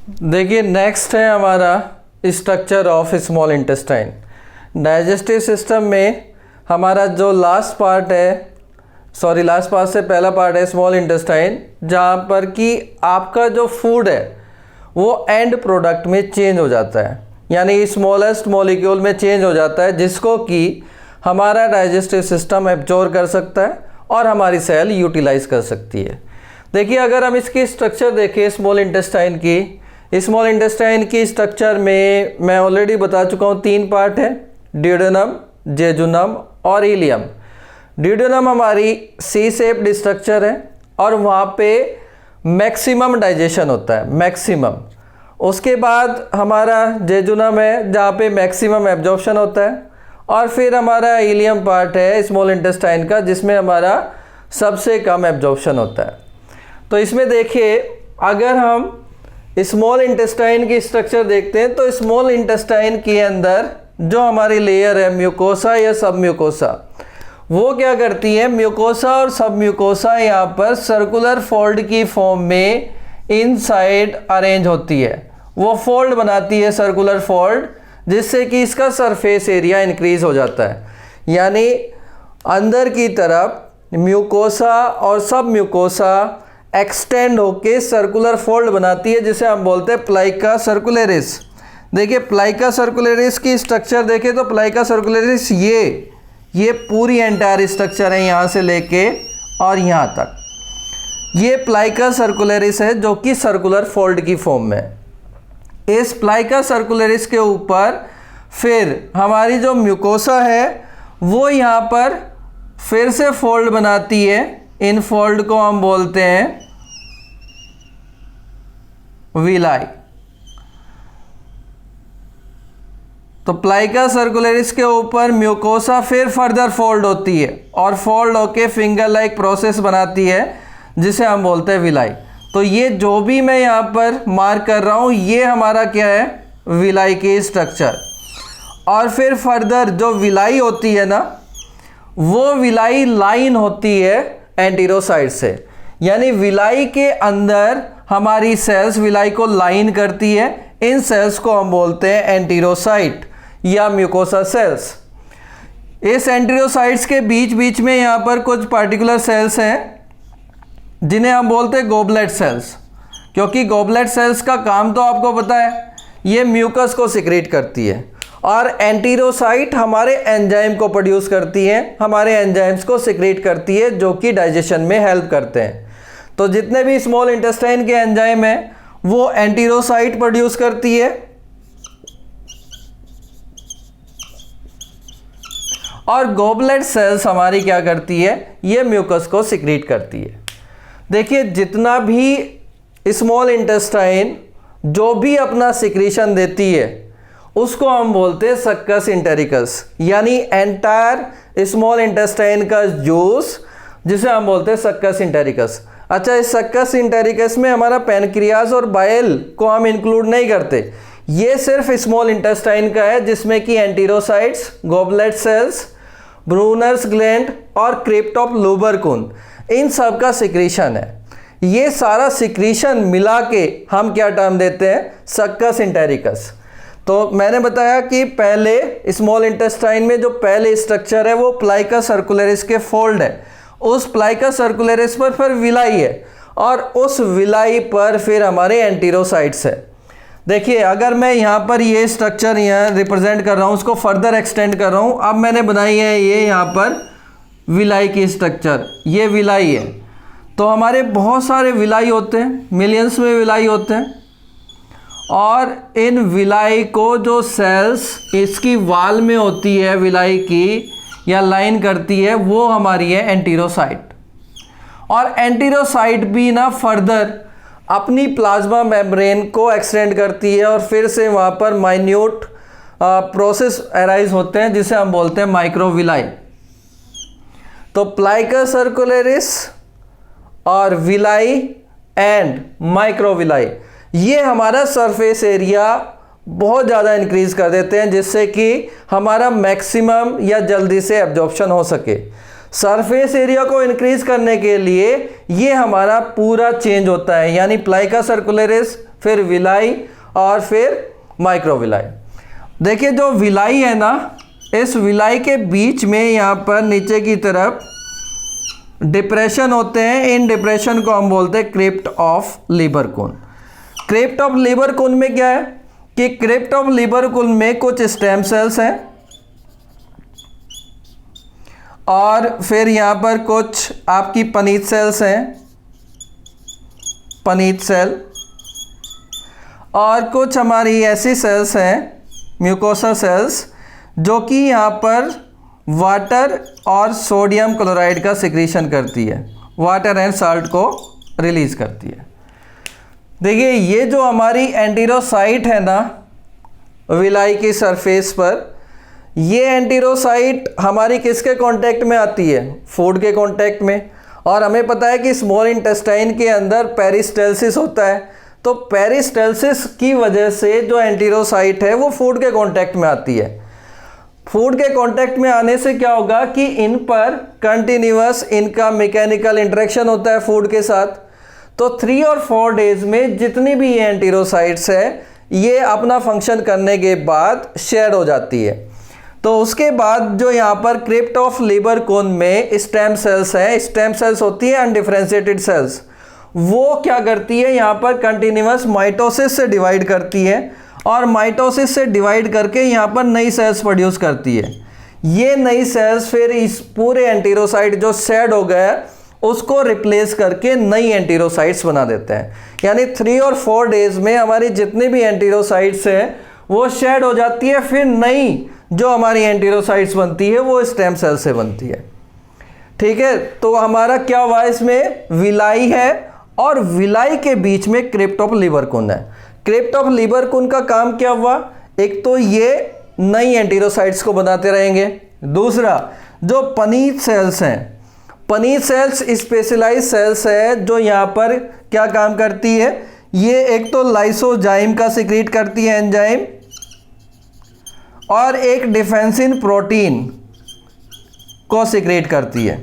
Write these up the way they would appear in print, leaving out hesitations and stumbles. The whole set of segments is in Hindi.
देखिए नेक्स्ट है हमारा structure of small intestine. Digestive system में हमारा जो लास्ट पार्ट से पहला पार्ट है स्मॉल इंटेस्टाइन, जहाँ पर कि आपका जो फूड है वो एंड प्रोडक्ट में चेंज हो जाता है, यानी स्मॉलेस्ट मॉलिक्यूल में चेंज हो जाता है, जिसको कि हमारा डाइजेस्टिव सिस्टम एब्जॉर्ब कर सकता है और हमारी सेल यूटिलाइज कर सकती है। देखिए अगर हम इसकी स्ट्रक्चर देखें स्मॉल इंटेस्टाइन की स्ट्रक्चर में मैं ऑलरेडी बता चुका हूँ 3 पार्ट है, ड्यूडेनम, जेजुनम और इलियम। ड्यूडेनम हमारी सी शेप्ड स्ट्रक्चर है और वहाँ पे मैक्सिमम डाइजेशन होता है, मैक्सिमम। उसके बाद हमारा जेजुनम है जहाँ पे मैक्सिमम एब्जॉर्प्शन होता है, और फिर हमारा इलियम पार्ट है स्मॉल इंटेस्टाइन का, जिसमें हमारा सबसे कम एब्जॉर्प्शन होता है। तो इसमें देखिए अगर हम स्मॉल इंटेस्टाइन की स्ट्रक्चर देखते हैं तो स्मॉल इंटेस्टाइन के अंदर जो हमारी लेयर है म्यूकोसा या सब म्यूकोसा, वो क्या करती है, म्यूकोसा और सब म्यूकोसा यहाँ पर सर्कुलर फोल्ड की फॉर्म में इनसाइड अरेंज होती है। वो फोल्ड बनाती है सर्कुलर फोल्ड, जिससे कि इसका सरफेस एरिया इंक्रीज हो जाता है, यानी अंदर की तरफ म्यूकोसा और सब म्यूकोसा एक्सटेंड होके सर्कुलर फोल्ड बनाती है, जिसे हम बोलते हैं प्लाइका सर्कुलरिस। देखिए प्लाइका सर्कुलरिस की स्ट्रक्चर देखें तो प्लाइका सर्कुलरिस ये पूरी एंटायर स्ट्रक्चर है, यहाँ से लेके और यहाँ तक ये प्लाइका सर्कुलरिस है, जो कि सर्कुलर फोल्ड की फॉर्म में। इस प्लाइका सर्कुलरिस के ऊपर फिर हमारी जो म्यूकोसा है वो यहाँ पर फिर से फोल्ड बनाती है। इन फोल्ड को हम बोलते हैं विलाई। तो प्लाइका सर्कुलरिस के ऊपर म्यूकोसा फिर फर्दर फोल्ड होती है और फोल्ड होके फिंगर लाइक प्रोसेस बनाती है, जिसे हम बोलते हैं विलाई। तो ये जो भी मैं यहाँ पर मार्क कर रहा हूँ ये हमारा क्या है, विलाई की स्ट्रक्चर। और फिर फर्दर जो विलाई होती है ना, वो विलाई लाइन होती है एंटीरोसाइट से, यानी विलाई के अंदर हमारी सेल्स विलाई को लाइन करती है। इन सेल्स को हम बोलते हैं एंटीरोसाइट या म्यूकोसा सेल्स। इस एंटीरोसाइट्स के बीच बीच में यहाँ पर कुछ पार्टिकुलर सेल्स हैं जिन्हें हम बोलते हैं गोबलेट सेल्स, क्योंकि गोबलेट सेल्स का काम तो आपको पता है, ये म्यूकस को सिक्रीट करती है, और एंटीरोसाइट हमारे एंजाइम को प्रोड्यूस करती है, हमारे एंजाइम्स को सिक्रीट करती है, जो कि डाइजेशन में हेल्प करते हैं। तो जितने भी स्मॉल इंटेस्टाइन के एंजाइम हैं वो एंटीरोसाइट प्रोड्यूस करती है, और गोबलेट सेल्स हमारी क्या करती है, ये म्यूकस को सिक्रीट करती है। देखिए जितना भी स्मॉल इंटेस्टाइन जो भी अपना सिक्रीशन देती है उसको हम बोलते हैं सक्कस इंटेरिकस, यानी एंटायर स्मॉल इंटेस्टाइन का जूस, जिसे हम बोलते हैं सक्कस इंटेरिकस। अच्छा, इस सक्कस इंटेरिकस में हमारा पैनक्रियाज और बाइल को हम इंक्लूड नहीं करते, ये सिर्फ स्मॉल इंटेस्टाइन का है, जिसमें कि एंटीरोसाइट्स, गोबलेट सेल्स, ब्रूनर्स ग्लैंड और क्रिप्ट ऑफ लूबरकुन, इन सब का सिक्रीशन है। ये सारा सिक्रीशन मिला के हम क्या टर्म देते हैं, सक्कस इंटेरिकस। तो मैंने बताया कि पहले स्मॉल इंटेस्टाइन में जो पहले स्ट्रक्चर है वो प्लाइका सर्कुलरिस के फोल्ड है, उस प्लाइका सर्कुलरिस पर फिर विलाई है, और उस विलाई पर फिर हमारे एंटीरोसाइट्स है। देखिए अगर मैं यहाँ पर ये स्ट्रक्चर यहाँ रिप्रेजेंट कर रहा हूँ, उसको फर्दर एक्सटेंड कर रहा हूँ, अब मैंने बनाई है ये यहाँ पर विलाई की स्ट्रक्चर, ये विलाई है। तो हमारे बहुत सारे विलाई होते हैं, मिलियंस में विलाई होते हैं, और इन विलाई को जो सेल्स इसकी वाल में होती है विलाई की या लाइन करती है, वो हमारी है एंटीरोसाइट। और एंटीरोसाइट भी ना फर्दर अपनी प्लाज्मा मेम्ब्रेन को एक्सटेंड करती है, और फिर से वहाँ पर माइन्यूट प्रोसेस अराइज होते हैं, जिसे हम बोलते हैं माइक्रोविलाई। तो प्लाइका सर्कुलरिस और विलाई एंड माइक्रोविलाई ये हमारा सरफेस एरिया बहुत ज़्यादा इंक्रीज कर देते हैं, जिससे कि हमारा मैक्सिमम या जल्दी से एब्जॉर्प्शन हो सके। सरफेस एरिया को इंक्रीज करने के लिए ये हमारा पूरा चेंज होता है, यानी प्लाइका सर्कुलरिस, फिर विलाई और फिर माइक्रोविलाई। देखिए जो विलाई है ना, इस विलाई के बीच में यहाँ पर नीचे की तरफ डिप्रेशन होते हैं। इन डिप्रेशन को हम बोलते हैं क्रिप्ट ऑफ लीबरकुन। क्रिप्ट ऑफ लीबरकुन में क्या है कि क्रिप्ट ऑफ लीबरकुन में कुछ स्टेम सेल्स हैं और फिर यहाँ पर कुछ आपकी पनीत सेल्स हैं, पनीत सेल, और कुछ हमारी ऐसी सेल्स हैं म्यूकोसा सेल्स जो कि यहाँ पर वाटर और सोडियम क्लोराइड का सिक्रीशन करती है, वाटर एंड साल्ट को रिलीज करती है। देखिए ये जो हमारी एंटीरोसाइट है ना विलाई की सरफेस पर, ये एंटीरोसाइट हमारी किसके कांटेक्ट में आती है? फूड के कांटेक्ट में। और हमें पता है कि स्मॉल इंटेस्टाइन के अंदर पेरिस्टाल्सिस होता है, तो पेरिस्टाल्सिस की वजह से जो एंटीरोसाइट है वो फूड के कांटेक्ट में आती है। फूड के कांटेक्ट में आने से क्या होगा कि इन पर कंटिन्यूअस इनका मैकेनिकल इंटरेक्शन होता है फूड के साथ। तो 3 और 4 डेज में जितनी भी ये एंटीरोसाइट्स है ये अपना फंक्शन करने के बाद शेड हो जाती है। तो उसके बाद जो यहाँ पर क्रिप्ट ऑफ लीबरकुन में स्टेम सेल्स हैं, स्टेम सेल्स होती है अनडिफरेंशिएटेड सेल्स, वो क्या करती है यहाँ पर कंटिन्यूअस माइटोसिस से डिवाइड करती है और माइटोसिस से डिवाइड करके यहाँ पर नई सेल्स प्रोड्यूस करती है। ये नई सेल्स फिर इस पूरे एंटीरोसाइट जो शेड हो गया उसको रिप्लेस करके नई एंटीरोसाइट्स बना देते हैं। यानी 3 और 4 डेज में हमारी जितनी भी एंटीरोसाइट्स हैं वो शेड हो जाती है, फिर नई जो हमारी एंटीरोसाइट्स बनती है वो स्टेम सेल से बनती है। ठीक है, तो हमारा क्या हुआ, इसमें विलाई है और विलाई के बीच में क्रिप्ट ऑफ लीबरकुन है। क्रिप्ट ऑफ लीबरकुन का काम क्या हुआ, एक तो ये नई एंटीरोसाइट्स को बनाते रहेंगे, दूसरा जो पनीत सेल्स हैं, पनीत सेल्स स्पेशलाइज सेल्स है जो यहाँ पर क्या काम करती है, ये एक तो लाइसोजाइम का सिक्रीट करती है एंजाइम, और एक डिफेंसिन प्रोटीन को सिक्रीट करती है।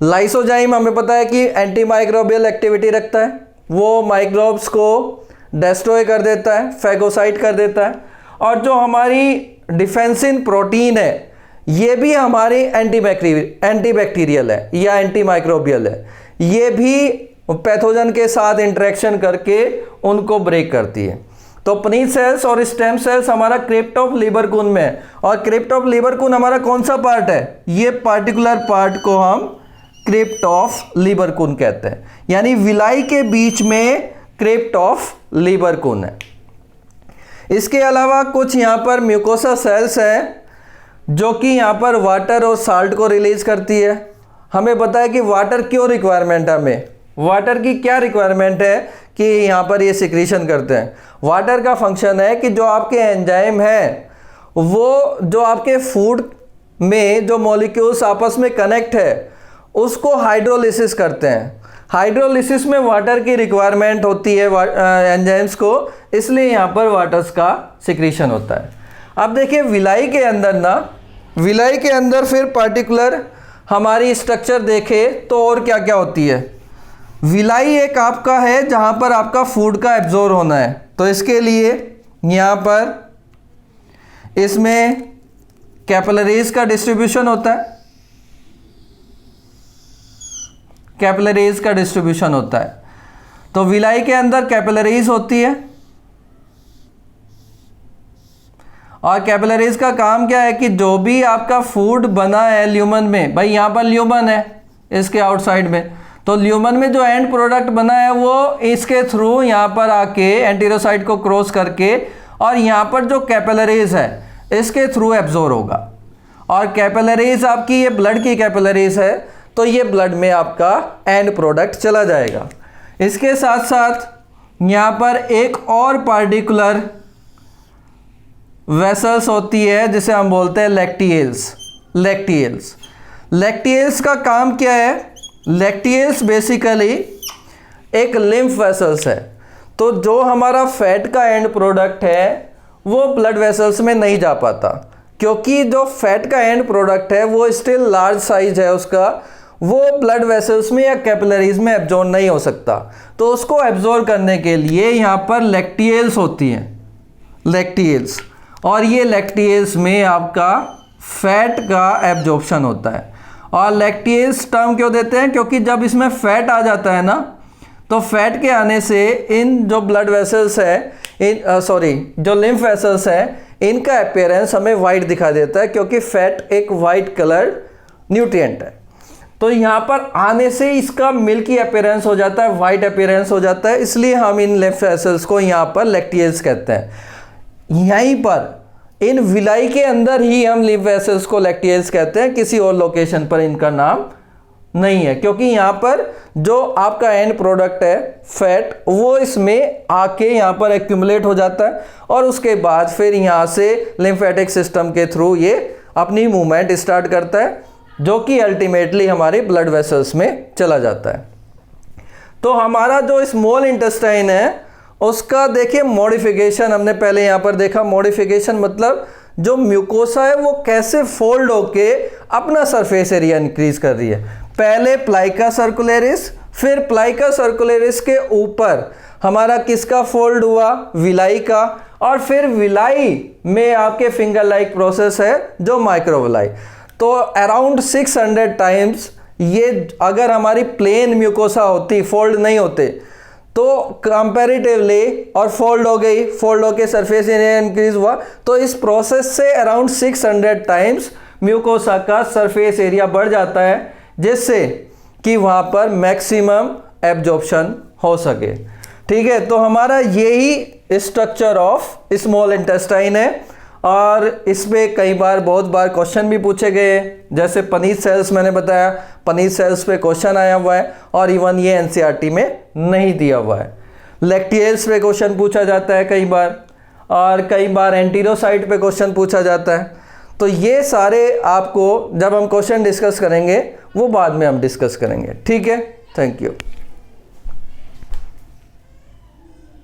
लाइसोजाइम हमें पता है कि एंटी माइक्रोबियल एक्टिविटी रखता है, वो माइक्रोब्स को डिस्ट्रॉय कर देता है, फैगोसाइट कर देता है। और जो हमारी डिफेंसिन प्रोटीन है ये भी हमारी एंटीबैक्टीरियल है या एंटी माइक्रोबियल है, ये भी पैथोजन के साथ इंटरेक्शन करके उनको ब्रेक करती है। तो पनीत सेल्स और स्टेम सेल्स हमारा क्रिप्ट ऑफ लीबरकुन में है। और क्रिप्ट ऑफ लीबरकुन हमारा कौन सा पार्ट है, ये पार्टिकुलर पार्ट को हम क्रिप्ट ऑफ लीबरकुन कहते हैं। यानी विलाई के बीच में क्रिप्ट ऑफ लीबरकुन है। इसके अलावा कुछ यहाँ पर म्यूकोसा सेल्स हैं जो कि यहाँ पर वाटर और साल्ट को रिलीज करती है। हमें पता है कि वाटर क्यों रिक्वायरमेंट है, हमें वाटर की क्या रिक्वायरमेंट है कि यहाँ पर ये सिक्रीशन करते हैं। वाटर का फंक्शन है कि जो आपके एंजाइम हैं वो जो आपके फूड में जो मॉलिक्यूल्स आपस में कनेक्ट है उसको हाइड्रोलिसिस करते हैं। हाइड्रोलिसिस में वाटर की रिक्वायरमेंट होती है एंजाइम्स को, इसलिए यहाँ पर वाटर्स का सिक्रीशन होता है। अब देखिए विलाई के अंदर ना, विलाई के अंदर फिर पार्टिकुलर हमारी स्ट्रक्चर देखे तो और क्या क्या होती है। विलाई एक आपका है जहाँ पर आपका फूड का एब्जॉर्ब होना है, तो इसके लिए यहाँ पर इसमें कैपिलरीज का डिस्ट्रीब्यूशन होता है, कैपिलरीज का डिस्ट्रीब्यूशन होता है। तो विलाई के अंदर कैपिलरीज होती है और कैपिलरीज का काम क्या है कि जो भी आपका फूड बना है ल्यूमन में, भाई यहाँ पर ल्यूमन है इसके आउटसाइड में, तो ल्यूमन में जो एंड प्रोडक्ट बना है वो इसके थ्रू यहाँ पर आके एंटीरोसाइट को क्रॉस करके और यहाँ पर जो कैपिलरीज है इसके थ्रू एब्जॉर्ब होगा। और कैपिलरीज आपकी ये ब्लड की कैपिलरीज है, तो ये ब्लड में आपका एंड प्रोडक्ट चला जाएगा। इसके साथ साथ यहाँ पर एक और पार्टिकुलर वेसल्स होती है जिसे हम बोलते हैं लैक्टियल्स। लैक्टियल्स, लैक्टियल्स का काम क्या है, लैक्टियल्स बेसिकली एक लिम्फ वेसल्स है। तो जो हमारा फैट का एंड प्रोडक्ट है वो ब्लड वेसल्स में नहीं जा पाता, क्योंकि जो फैट का एंड प्रोडक्ट है वो स्टिल लार्ज साइज है उसका, वो ब्लड वेसल्स में या कैपिलरीज में एब्जॉर्ब नहीं हो सकता, तो उसको एब्जॉर्ब करने के लिए यहाँ पर लैक्टियल्स होती हैं, लैक्टियल्स, और ये लैक्टियल्स में आपका फैट का एब्जॉर्प्शन होता है। और लैक्टियल्स टर्म क्यों देते हैं, क्योंकि जब इसमें फैट आ जाता है ना, तो फैट के आने से इन जो ब्लड वेसल्स है जो लिम्फ वेसल्स है, इनका अपीयरेंस हमें वाइट दिखा देता है, क्योंकि फैट एक वाइट कलर न्यूट्रिएंट है। तो यहाँ पर आने से इसका मिल्की अपीयरेंस हो जाता है, वाइट अपीयरेंस हो जाता है, इसलिए हम इन लिम्फ वेसल्स को यहाँ पर लैक्टियल्स कहते हैं। यहीं पर इन विलाई के अंदर ही हम लिम्फ वेसल्स को लैक्टियल्स कहते हैं, किसी और लोकेशन पर इनका नाम नहीं है, क्योंकि यहाँ पर जो आपका एंड प्रोडक्ट है फैट, वो इसमें आके यहाँ पर एक्यूमुलेट हो जाता है, और उसके बाद फिर यहाँ से लिम्फेटिक सिस्टम के थ्रू ये अपनी मूवमेंट स्टार्ट करता है, जो कि अल्टीमेटली हमारे ब्लड वेसल्स में चला जाता है। तो हमारा जो स्मॉल इंटेस्टाइन है उसका देखिए मॉडिफिकेशन हमने पहले यहाँ पर देखा। मॉडिफिकेशन मतलब जो म्यूकोसा है वो कैसे फोल्ड होके अपना सरफेस एरिया इंक्रीज कर रही है। पहले प्लाइका सर्कुलरिस, फिर प्लाइका सर्कुलरिस के ऊपर हमारा किसका फोल्ड हुआ, विलाई का, और फिर विलाई में आपके फिंगर लाइक प्रोसेस है जो माइक्रोविलाई। तो अराउंड 600 टाइम्स ये अगर हमारी प्लेन म्यूकोसा होती, फोल्ड नहीं होते, तो कंपैरेटिवली और फोल्ड हो गई, फोल्ड होके सरफेस एरिया इंक्रीज हुआ, तो इस प्रोसेस से अराउंड 600 टाइम्स म्यूकोसा का सरफेस एरिया बढ़ जाता है, जिससे कि वहाँ पर मैक्सिमम एब्जॉर्प्शन हो सके। ठीक है, तो हमारा यही स्ट्रक्चर ऑफ स्मॉल इंटेस्टाइन है, और इसमें कई बार बहुत बार क्वेश्चन भी पूछे गए, जैसे पनीर सेल्स मैंने बताया, पनीर सेल्स पे क्वेश्चन आया हुआ है, और इवन ये एनसीईआरटी में नहीं दिया हुआ है। लैक्टियल्स पे क्वेश्चन पूछा जाता है कई बार, और कई बार एंटीरोसाइट पे क्वेश्चन पूछा जाता है। तो ये सारे आपको जब हम क्वेश्चन डिस्कस करेंगे वो बाद में हम डिस्कस करेंगे। ठीक है, थैंक यू।